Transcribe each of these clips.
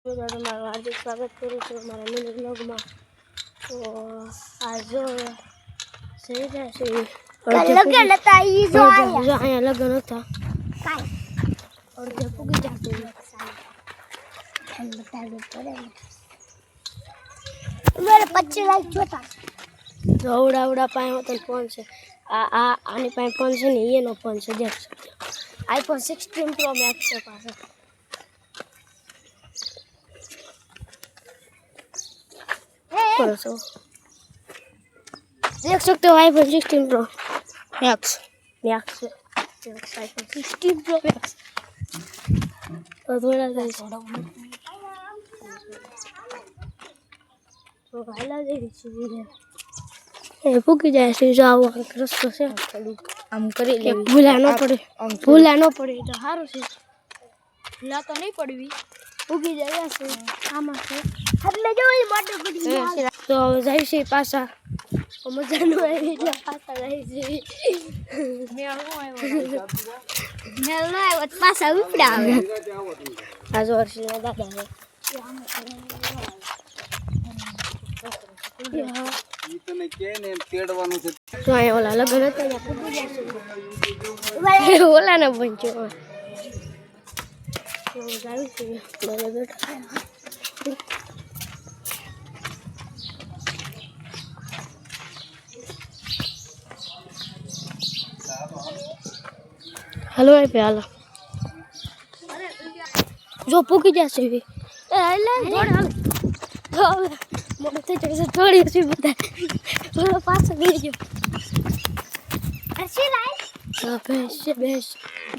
તમારું હાર્દિક સ્વાગત કરું છું અમારા મિની બ્લોગમાં. તો આ જો સહી જશે અહીંયા લગ્ન હતા અડધે પૂગી જશે. અવડા પાસે તો ફોન છે. આની પાસે ફોન છે ને એનો ફોન છે. દેખ આઈફોન 16 પ્રો મેક્સ છે પાસે. देख सकते हो iPhone 16 pro max max iPhone 16 pro max तो थोड़ा सा तो भाईला दे दीजिए ये भूखी जाए से जाओ रस्तो से हम करे ले भूला न पड़े तो हारो से भूला तो नहीं पड़वी भूखी जाए से आमा से એટલે જો એ મોટો ગુડી તો જાય છે પાછા મજા ન આવી એટલે પાછા જાય છે. મેં આવ્યો પાછા ઉપડા આવે આ જો હર્ષના દાદા છે ઈ તને કે ને એમ તેડવાનું છે. તો અહીંયા ઓલા લગન હતા ને ઓલા ને પંચ્યો તો જાય છે બરાબર બેઠા. हेलो भाई पे हाल जो पूकी जैसे भी मोटे जैसे थोड़ी सी बता थोड़ा पास गई जो ऐसे लाइट बेस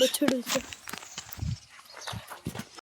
बछड़ू से